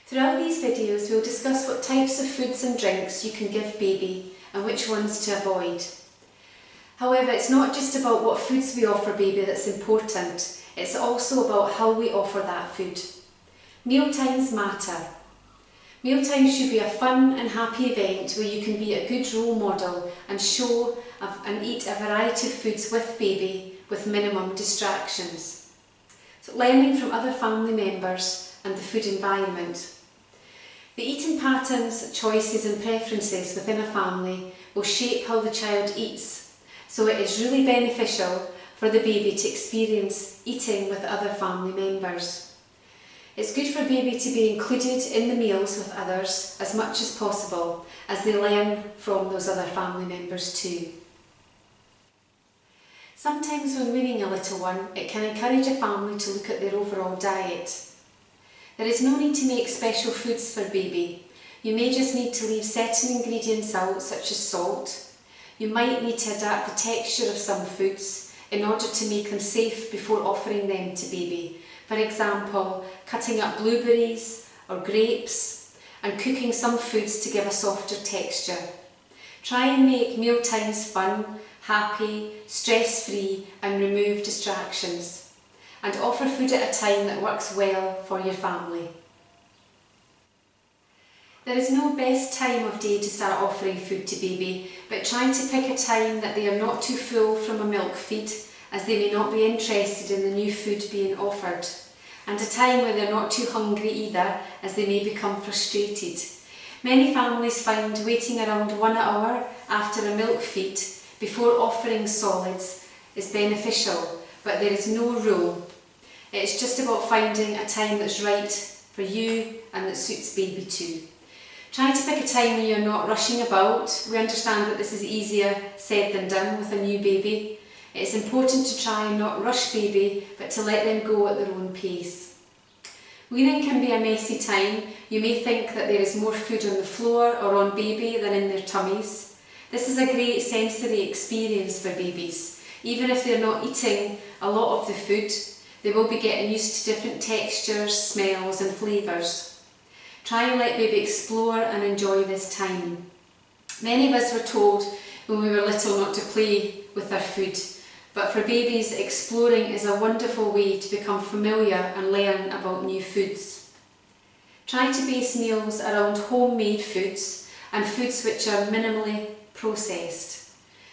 Throughout these videos we'll discuss what types of foods and drinks you can give baby and which ones to avoid. However, it's not just about what foods we offer baby that's important, it's also about how we offer that food. Mealtimes matter. Mealtimes should be a fun and happy event where you can be a good role model and show and eat a variety of foods with baby with minimum distractions. So learning from other family members and the food environment. The eating patterns, choices and preferences within a family will shape how the child eats, so it is really beneficial for the baby to experience eating with other family members. It's good for baby to be included in the meals with others as much as possible, as they learn from those other family members too. Sometimes when weaning a little one, it can encourage a family to look at their overall diet. There is no need to make special foods for baby. You may just need to leave certain ingredients out, such as salt. You might need to adapt the texture of some foods in order to make them safe before offering them to baby. For example, cutting up blueberries or grapes and cooking some foods to give a softer texture. Try and make mealtimes fun, happy, stress-free and remove distractions. And offer food at a time that works well for your family. There is no best time of day to start offering food to baby, but try to pick a time that they are not too full from a milk feed, as they may not be interested in the new food being offered, and a time where they're not too hungry either, as they may become frustrated. Many families find waiting around 1 hour after a milk feed before offering solids is beneficial, but there is no rule. It's just about finding a time that's right for you and that suits baby too. Try to pick a time when you're not rushing about. We understand that this is easier said than done with a new baby. It's important to try and not rush baby, but to let them go at their own pace. Weaning can be a messy time. You may think that there is more food on the floor or on baby than in their tummies. This is a great sensory experience for babies. Even if they're not eating a lot of the food, they will be getting used to different textures, smells and flavours. Try and let baby explore and enjoy this time. Many of us were told when we were little not to play with our food, but for babies, exploring is a wonderful way to become familiar and learn about new foods. Try to base meals around homemade foods and foods which are minimally processed.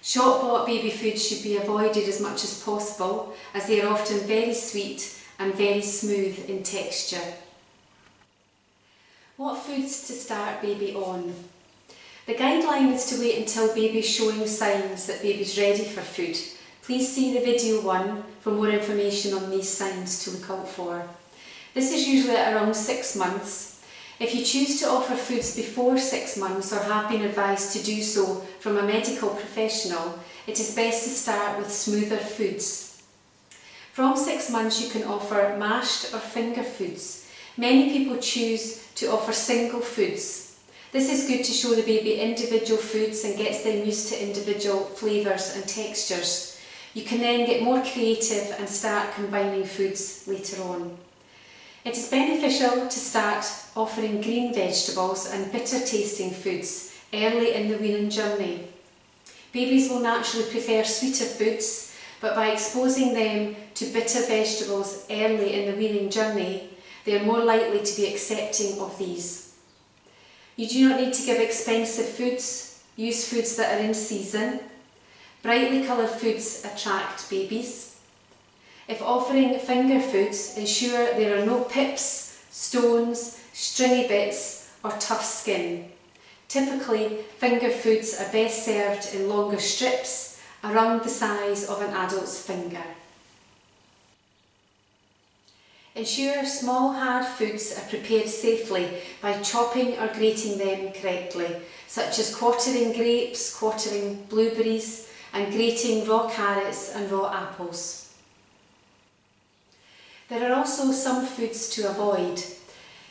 Shop-bought baby food should be avoided as much as possible, as they are often very sweet and very smooth in texture. What foods to start baby on? The guideline is to wait until baby is showing signs that baby is ready for food. Please see the video 1 for more information on these signs to look out for. This is usually at around 6 months. If you choose to offer foods before 6 months or have been advised to do so from a medical professional, it is best to start with smoother foods. From 6 months you can offer mashed or finger foods. Many people choose to offer single foods. This is good to show the baby individual foods and gets them used to individual flavours and textures. You can then get more creative and start combining foods later on. It is beneficial to start offering green vegetables and bitter tasting foods early in the weaning journey. Babies will naturally prefer sweeter foods, but by exposing them to bitter vegetables early in the weaning journey, they are more likely to be accepting of these. You do not need to give expensive foods. Use foods that are in season. Brightly coloured foods attract babies. If offering finger foods, ensure there are no pips, stones, stringy bits or tough skin. Typically, finger foods are best served in longer strips around the size of an adult's finger. Ensure small hard foods are prepared safely by chopping or grating them correctly, such as quartering grapes, quartering blueberries and grating raw carrots and raw apples. There are also some foods to avoid.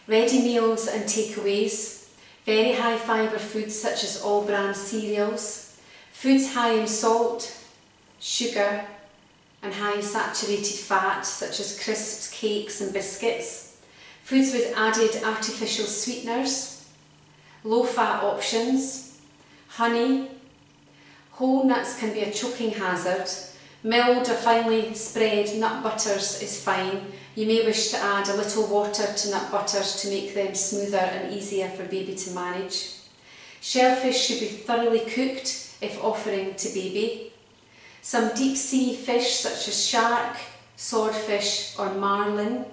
Ready meals and takeaways, very high fibre foods such as all brand cereals, foods high in salt, sugar and high in saturated fat such as crisps, cakes and biscuits, foods with added artificial sweeteners, low-fat options, honey. Whole nuts can be a choking hazard. Milled or finely spread nut butters is fine. You may wish to add a little water to nut butters to make them smoother and easier for baby to manage. Shellfish should be thoroughly cooked if offering to baby. Some deep sea fish such as shark, swordfish or marlin.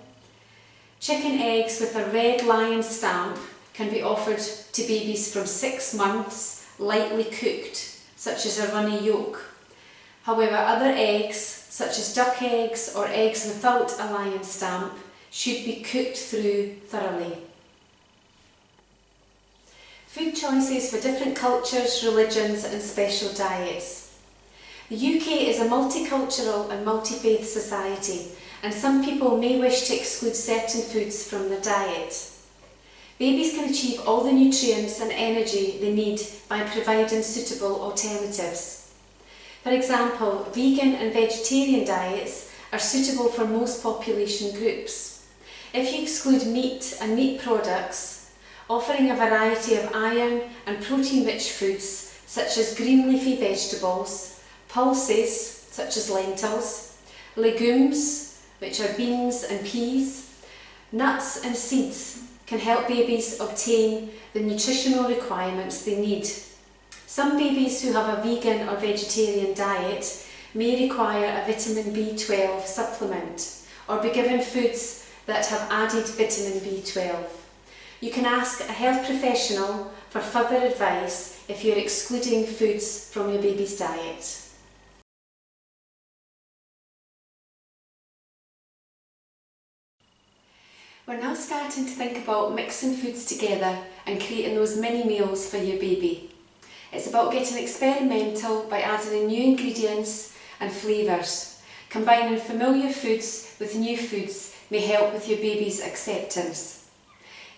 Chicken eggs with a red lion stamp can be offered to babies from 6 months, lightly cooked, such as a runny yolk. However, other eggs, such as duck eggs or eggs without a lion stamp, should be cooked through thoroughly. Food choices for different cultures, religions and special diets. The UK is a multicultural and multi-faith society, and some people may wish to exclude certain foods from their diet. Babies can achieve all the nutrients and energy they need by providing suitable alternatives. For example, vegan and vegetarian diets are suitable for most population groups. If you exclude meat and meat products, offering a variety of iron and protein-rich foods such as green leafy vegetables, pulses such as lentils, legumes which are beans and peas, nuts and seeds can help babies obtain the nutritional requirements they need. Some babies who have a vegan or vegetarian diet may require a vitamin B12 supplement or be given foods that have added vitamin B12. You can ask a health professional for further advice if you're excluding foods from your baby's diet. We're now starting to think about mixing foods together and creating those mini meals for your baby. It's about getting experimental by adding in new ingredients and flavours. Combining familiar foods with new foods may help with your baby's acceptance.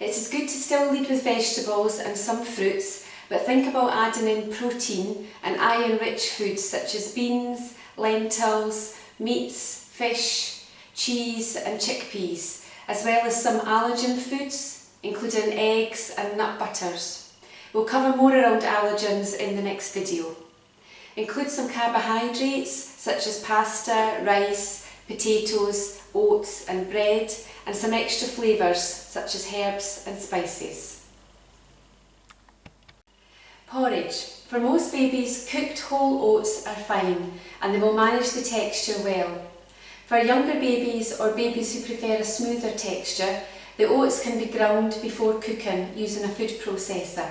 It is good to still lead with vegetables and some fruits, but think about adding in protein and iron-rich foods such as beans, lentils, meats, fish, cheese and chickpeas, as well as some allergen foods, including eggs and nut butters. We'll cover more around allergens in the next video. Include some carbohydrates such as pasta, rice, potatoes, oats and bread, and some extra flavours such as herbs and spices. Porridge. For most babies, cooked whole oats are fine and they will manage the texture well. For younger babies or babies who prefer a smoother texture, the oats can be ground before cooking using a food processor.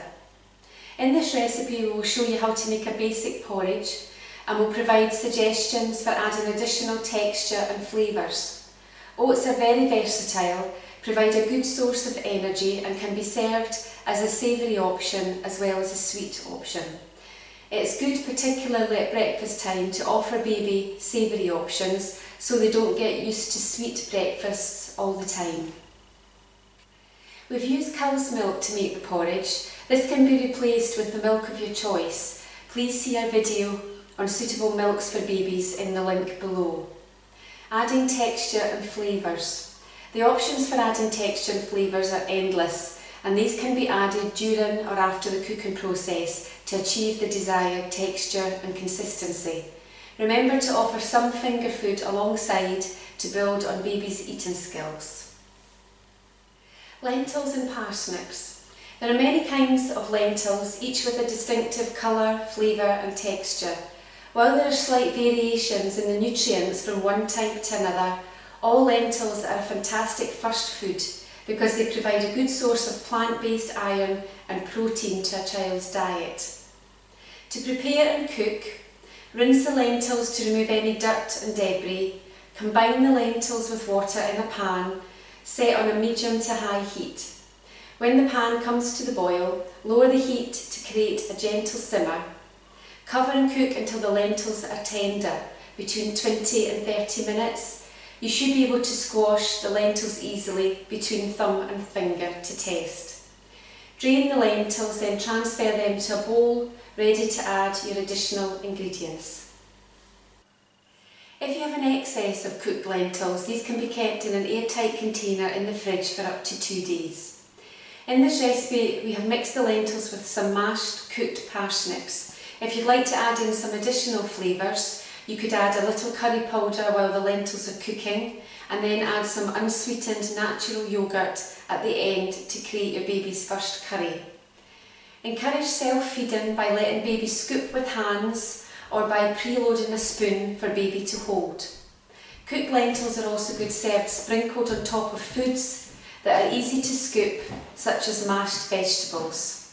In this recipe we will show you how to make a basic porridge and will provide suggestions for adding additional texture and flavours. Oats are very versatile, provide a good source of energy and can be served as a savoury option as well as a sweet option. It's good, particularly at breakfast time, to offer baby savoury options so they don't get used to sweet breakfasts all the time. We've used cow's milk to make the porridge. This can be replaced with the milk of your choice. Please see our video on suitable milks for babies in the link below. Adding texture and flavours. The options for adding texture and flavours are endless, and these can be added during or after the cooking process to achieve the desired texture and consistency. Remember to offer some finger food alongside to build on baby's eating skills. Lentils and parsnips. There are many kinds of lentils, each with a distinctive colour, flavour and texture. While there are slight variations in the nutrients from one type to another, all lentils are a fantastic first food because they provide a good source of plant-based iron and protein to a child's diet. To prepare and cook, rinse the lentils to remove any dirt and debris. Combine the lentils with water in a pan, set on a medium to high heat. When the pan comes to the boil, lower the heat to create a gentle simmer. Cover and cook until the lentils are tender, between 20 and 30 minutes. You should be able to squash the lentils easily between thumb and finger to test. Drain the lentils, then transfer them to a bowl ready to add your additional ingredients. If you have an excess of cooked lentils, these can be kept in an airtight container in the fridge for up to 2 days. In this recipe we have mixed the lentils with some mashed cooked parsnips. If you'd like to add in some additional flavours, you could add a little curry powder while the lentils are cooking, and then add some unsweetened natural yoghurt at the end to create your baby's first curry. Encourage self-feeding by letting baby scoop with hands or by preloading a spoon for baby to hold. Cooked lentils are also good served sprinkled on top of foods that are easy to scoop, such as mashed vegetables.